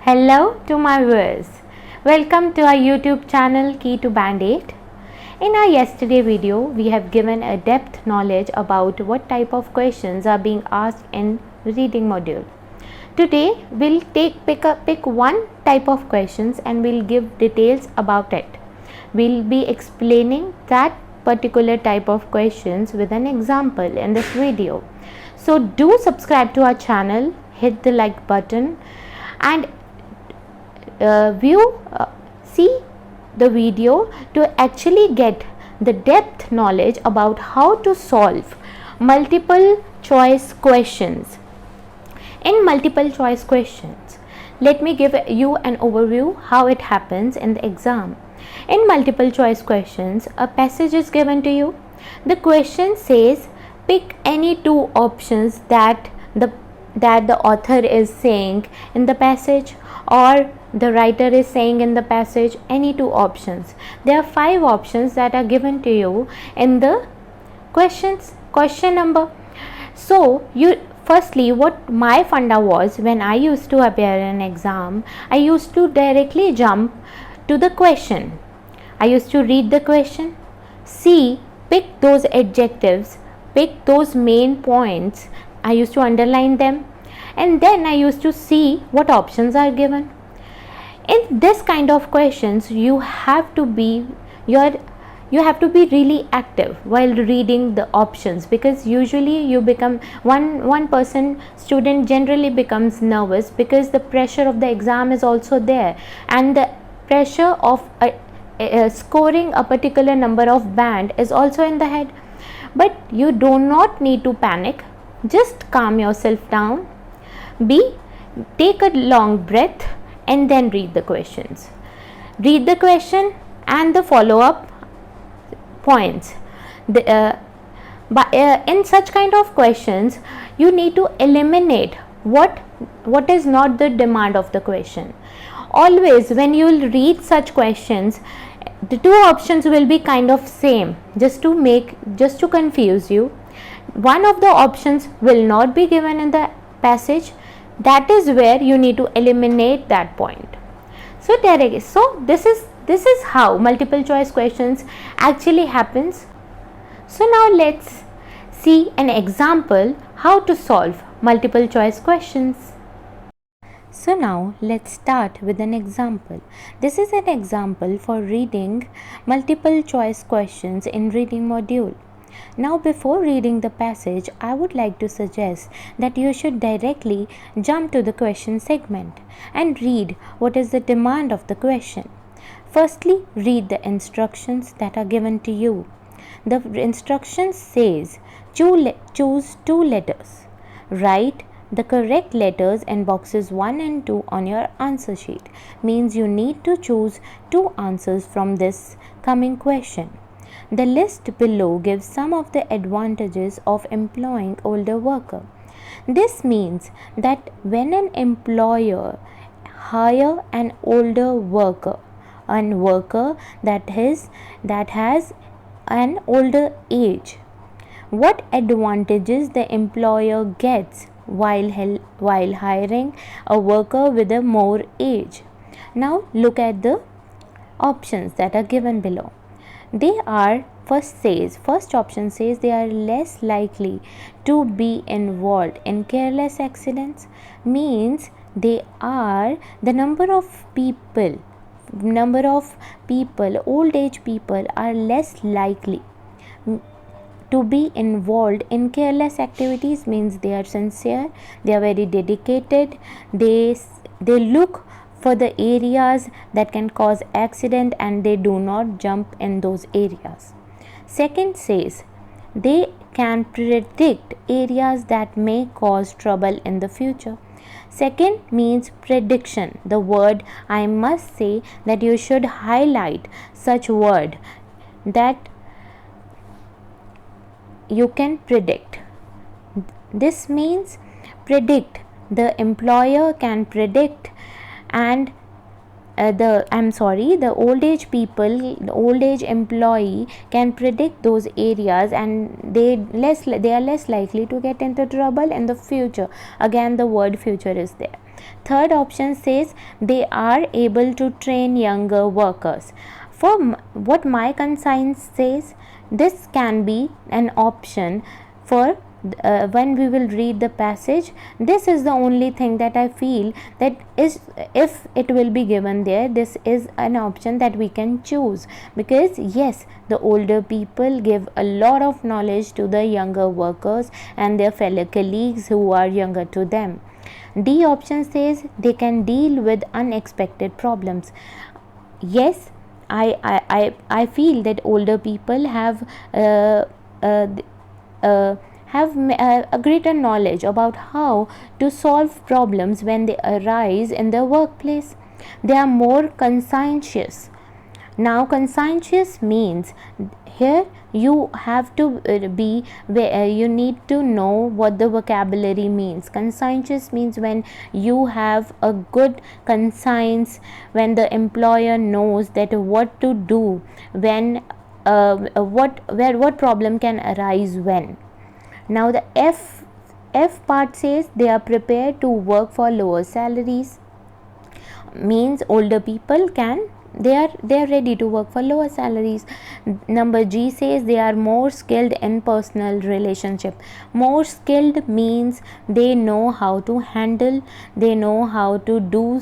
Hello to my viewers. Welcome to our YouTube channel Key to Band 8. In our yesterday video, we have given a depth knowledge about what type of questions are being asked in reading module. Today, we'll pick one type of questions and we'll give details about it. We'll be explaining that particular type of questions with an example in this video. So do subscribe to our channel, hit the like button and see the video to actually get the depth knowledge about how to solve multiple choice questions. In multiple choice questions, let me give you an overview how it happens in the exam. In multiple choice questions, a passage is given to you. The question says pick any two options that the author is saying in the passage or the writer is saying in the passage, any two options. There are 5 options that are given to you in the question number. So firstly, what my funda was when I used to appear in an exam, I used to directly jump to the question. I used to read the question, pick those adjectives, pick those main points. I used to underline them, and then I used to see what options are given. In this kind of questions, you have to be really active while reading the options, because usually you become student generally becomes nervous because the pressure of the exam is also there, and the pressure of scoring a particular number of band is also in the head. But you do not need to panic. Just calm yourself down. Take a long breath and then read the questions. Read the question and the follow-up points. In such kind of questions, you need to eliminate what is not the demand of the question. Always when you will read such questions, the two options will be kind of same, just to confuse you. One of the options will not be given in the passage. That is where you need to eliminate that point. So this is how multiple choice questions actually happens. So now let's see an example how to solve multiple choice questions. So now let's start with an example. This is an example for reading multiple choice questions in reading module. Now before reading the passage, I would like to suggest that you should directly jump to the question segment and read what is the demand of the question. Firstly, read the instructions that are given to you. The instructions says choose 2 letters. Write the correct letters in boxes 1 and 2 on your answer sheet. Means you need to choose 2 answers from this coming question. The list below gives some of the advantages of employing older worker. This means that when an employer hire an older worker, a worker that has an older age, what advantages the employer gets while hiring a worker with a more age. Now look at the options that are given below. They are first option says they are less likely to be involved in careless accidents. Means they are the number of people, old age people are less likely to be involved in careless activities. Means they are sincere, they are very dedicated, they look for the areas that can cause accident and they do not jump in those areas. Second says they can predict areas that may cause trouble in the future. Second means prediction. The word, I must say that you should highlight such word that you can predict. This means predict. The employer can predict, and the old age employee can predict those areas, and they are less likely to get into trouble in the future. Again, the word future is there. Third option says they are able to train younger workers. For what my conscience says, this can be an option for when we will read the passage. This is the only thing that I feel that is, if it will be given there, this is an option that we can choose, because yes, the older people give a lot of knowledge to the younger workers and their fellow colleagues who are younger to them. D option says they can deal with unexpected problems. Yes, I feel that older people have a greater knowledge about how to solve problems when they arise in the workplace. They are more conscientious. Now, conscientious means here you have to you need to know what the vocabulary means. Conscientious means when you have a good conscience, when the employer knows that what to do when what problem can arise when. Now the F part says they are prepared to work for lower salaries. Means older people they are ready to work for lower salaries. Number G says they are more skilled in personal relationship. More skilled means they know how to handle, they know how to do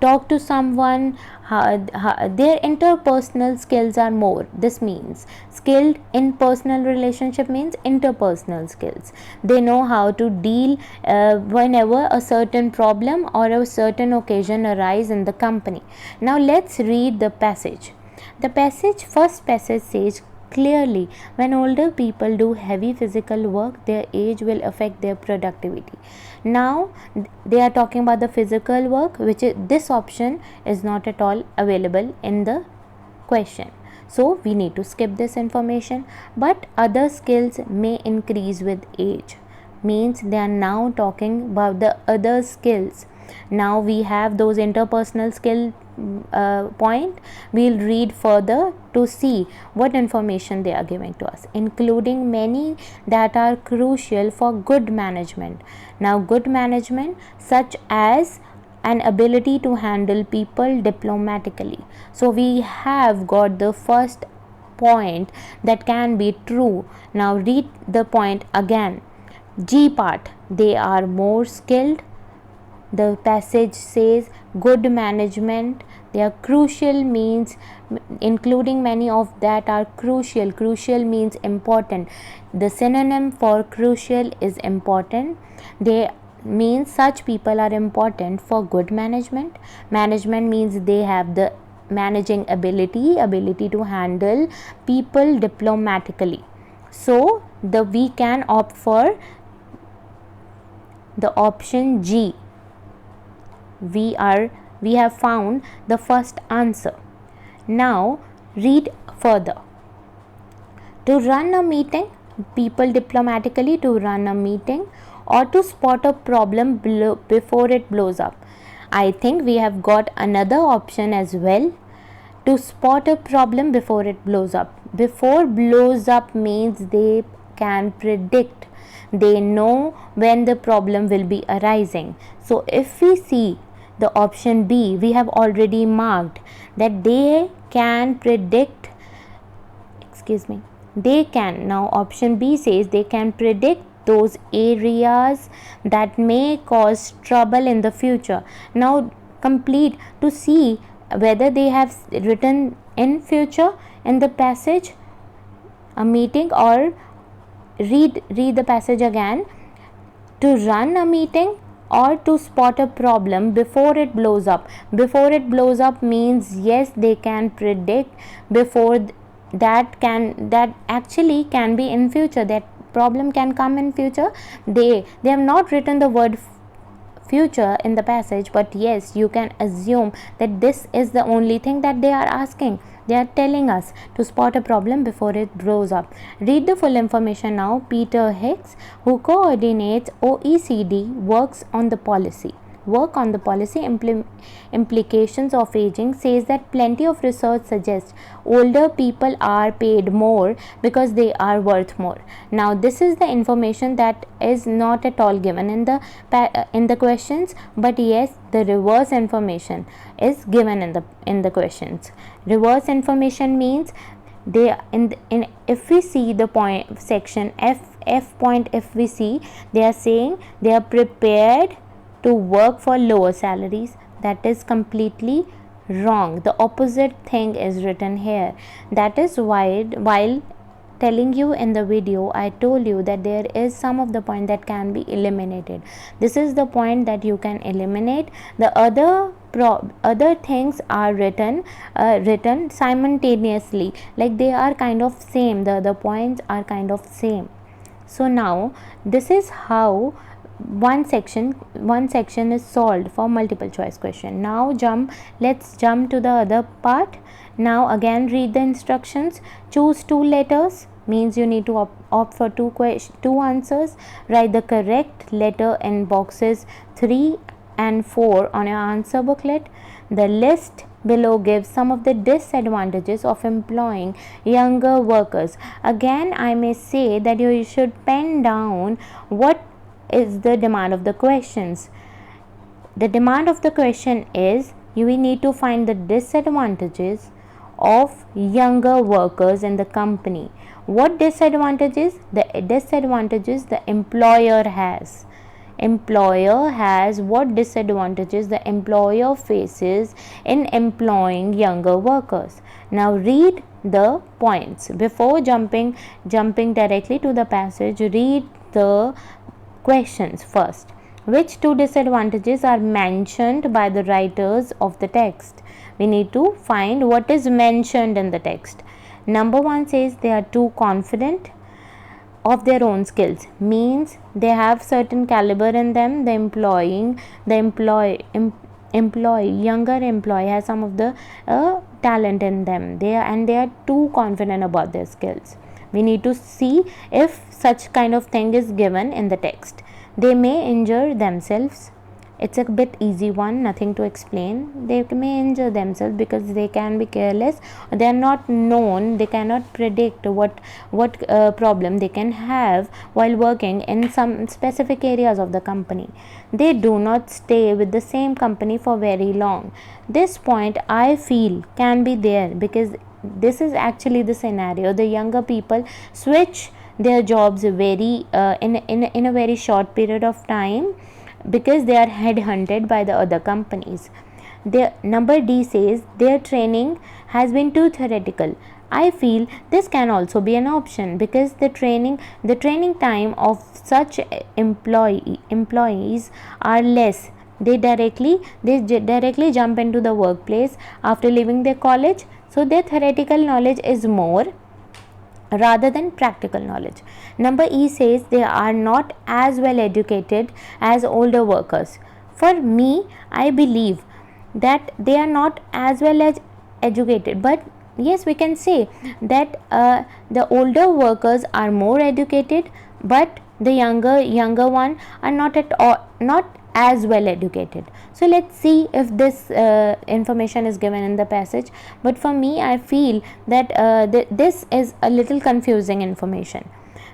talk to someone. Their interpersonal skills are more. This means skilled in personal relationship means interpersonal skills. They know how to deal whenever a certain problem or a certain occasion arise in the company. Now let's read the passage. First passage says clearly, when older people do heavy physical work, their age will affect their productivity. Now they are talking about the physical work, which is, this option is not at all available in the question, so we need to skip this information. But other skills may increase with age, means they are now talking about the other skills. Now we have those interpersonal skill point. We'll read further to see what information they are giving to us, including many that are crucial for good management. Now good management such as an ability to handle people diplomatically. So we have got the first point that can be true. Now read the point again. G part, they are more skilled. The passage says good management, they are crucial means including many of that are crucial. Crucial means important. The synonym for crucial is important. They means such people are important for good management. Management means they have the managing ability to handle people diplomatically. So we can opt for the option G. We have found the first answer. Now read further. To run a meeting, people diplomatically, to run a meeting, or to spot a problem before it blows up. I think we have got another option as well. To spot a problem before it blows up. Before blows up means they can predict. They know when the problem will be arising. So if we see the option B, we have already marked that they can predict. They can. Now option B says they can predict those areas that may cause trouble in the future. Now complete to see whether they have written in future in the passage a meeting, or read the passage again. To run a meeting or to spot a problem before it blows up. Before it blows up means yes, they can predict before that actually can be in future, that problem can come in future. They have not written the word future in the passage, but yes, you can assume that this is the only thing that they are asking. They are telling us to spot a problem before it blows up. Read the full information now. Peter Hicks, who coordinates OECD, works on the policy. work on the policy implications of aging says that plenty of research suggests older people are paid more because they are worth more. Now this is the information that is not at all given in the questions, but yes, the reverse information is given in the questions. Reverse information means they if we see the point section f point, if we see, they are saying they are prepared to work for lower salaries. That is completely wrong. The opposite thing is written here. That is why while telling you in the video, I told you that there is some of the point that can be eliminated. This is the point that you can eliminate. The other things are written simultaneously, like they are kind of same, the other points are kind of same. So now this is how one section is solved for multiple choice question. Now let's jump to the other part. Now again read the instructions. Choose two letters, means you need to opt for two answers. Write the correct letter in boxes 3 and 4 on your answer booklet. The list below gives some of the disadvantages of employing younger workers. Again, I may say that you should pen down what is the demand of the questions. The demand of the question is you will need to find the disadvantages of younger workers in the company. What disadvantages? The disadvantages the employer has. What disadvantages the employer faces in employing younger workers. Now read the points. Before jumping directly to the passage, read the questions first. Which two disadvantages are mentioned by the writers of the text? We need to find what is mentioned in the text. Number 1 says they are too confident of their own skills, means they have certain caliber in them. The younger employee has some of the talent in them. They are too confident about their skills. We need to see if such kind of thing is given in the text. They may injure themselves. It's a bit easy one, nothing to explain. They may injure themselves because they can be careless. They are not known. They cannot predict what problem they can have while working in some specific areas of the company. They do not stay with the same company for very long. This point I feel can be there because this is actually the scenario. The younger people switch their jobs very in a very short period of time because they are headhunted by the other companies. The number D says their training has been too theoretical. I feel this can also be an option because the training time of such employees are less. They directly jump into the workplace after leaving their college, so their theoretical knowledge is more rather than practical knowledge. Number E says they are not as well educated as older workers. For me, I believe that they are not as well as educated, but yes, we can say that the older workers are more educated, but the younger one are not as well educated. So let's see if this information is given in the passage, but for me I feel that this is a little confusing information.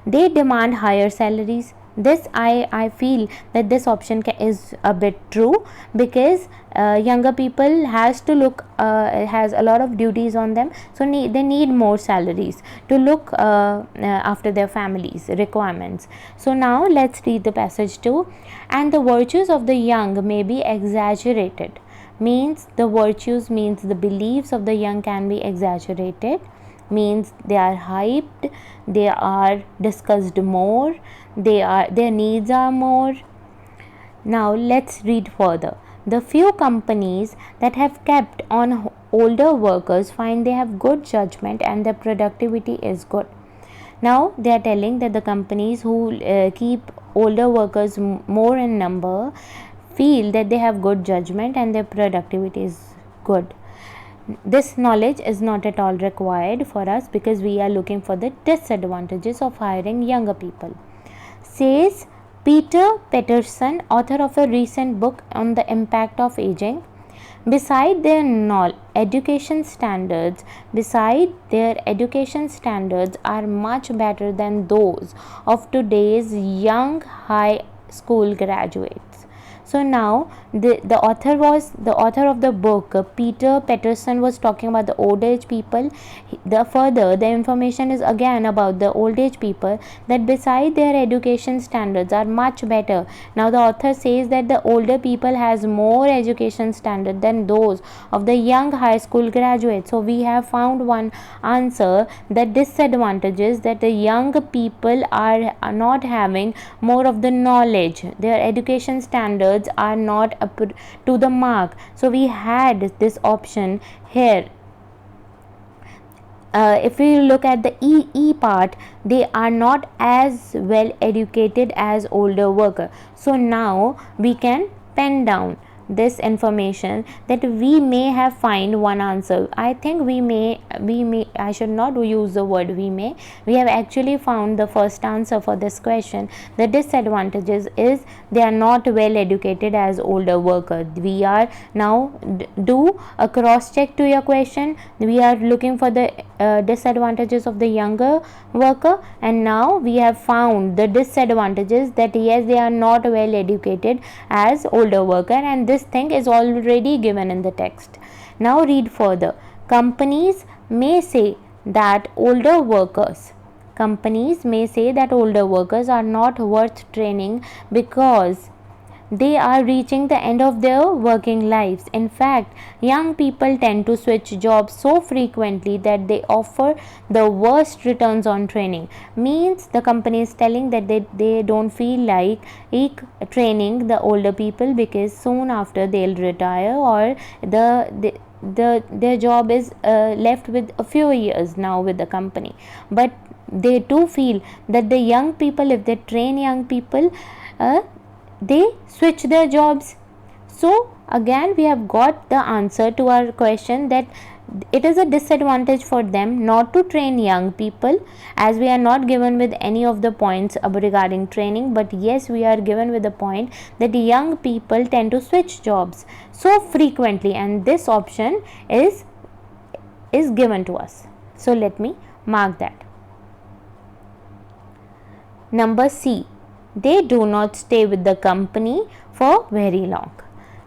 They demand higher salaries. This I feel that this option is a bit true because younger people has a lot of duties on them, so they need more salaries to look after their families requirements. So now let's read the passage 2. And the virtues of the young may be exaggerated, means the virtues means the beliefs of the young can be exaggerated, means they are hyped, they are discussed more, their needs are more. Now let's read further. The few companies that have kept on older workers find they have good judgment and their productivity is good. Now they are telling that the companies who keep older workers more in number feel that they have good judgment and their productivity is good. This knowledge is not at all required for us because we are looking for the disadvantages of hiring younger people. Says Peter Patterson, author of a recent book on the impact of aging, beside their education standards are much better than those of today's young high school graduates. So now the author of the book, Peter Patterson, was talking about the old age people. The information is again about the old age people, that beside their education standards are much better. Now the author says that the older people has more education standard than those of the young high school graduates. So we have found one answer, that disadvantages, that the young people are not having more of the knowledge, their education standards are not up to the mark. So we had this option here. If we look at the E part, they are not as well educated as older worker. So now we can pen down this information, that we may have find one answer. I think we may I should not use the word we have actually found the first answer for this question. The disadvantages is they are not well educated as older worker. We are now do a cross check to your question. We are looking for the disadvantages of the younger worker, and now we have found the disadvantages, that yes, they are not well educated as older worker, and this thing is already given in the text. Now read further. Companies may say that older workers are not worth training because they are reaching the end of their working lives. In fact, young people tend to switch jobs so frequently that they offer the worst returns on training. Means the company is telling that they don't feel like training the older people, because soon after they'll retire, or their job is left with a few years now with the company. But they do feel that the young people, if they train young people, they switch their jobs. So again we have got the answer to our question, that it is a disadvantage for them not to train young people, as we are not given with any of the points regarding training. But yes, we are given with the point that young people tend to switch jobs so frequently, and this option is given to us. So let me mark that. Number C, they do not stay with the company for very long.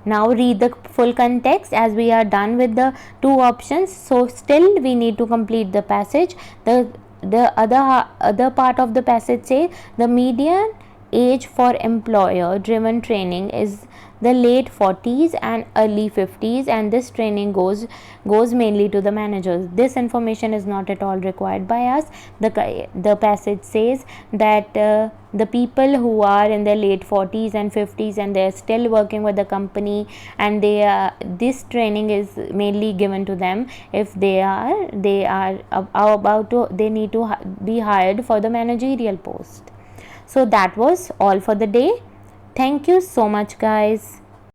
Now read the full context, as we are done with the two options. So still we need to complete the passage. The other part of the passage says the median age for employer driven training is the late 40s and early 50s, and this training goes mainly to the managers. This information is not at all required by us. The passage says that the people who are in their late 40s and 50s and they are still working with the company, and this training is mainly given to them if they need to be hired for the managerial post. So that was all for the day. Thank you so much, guys.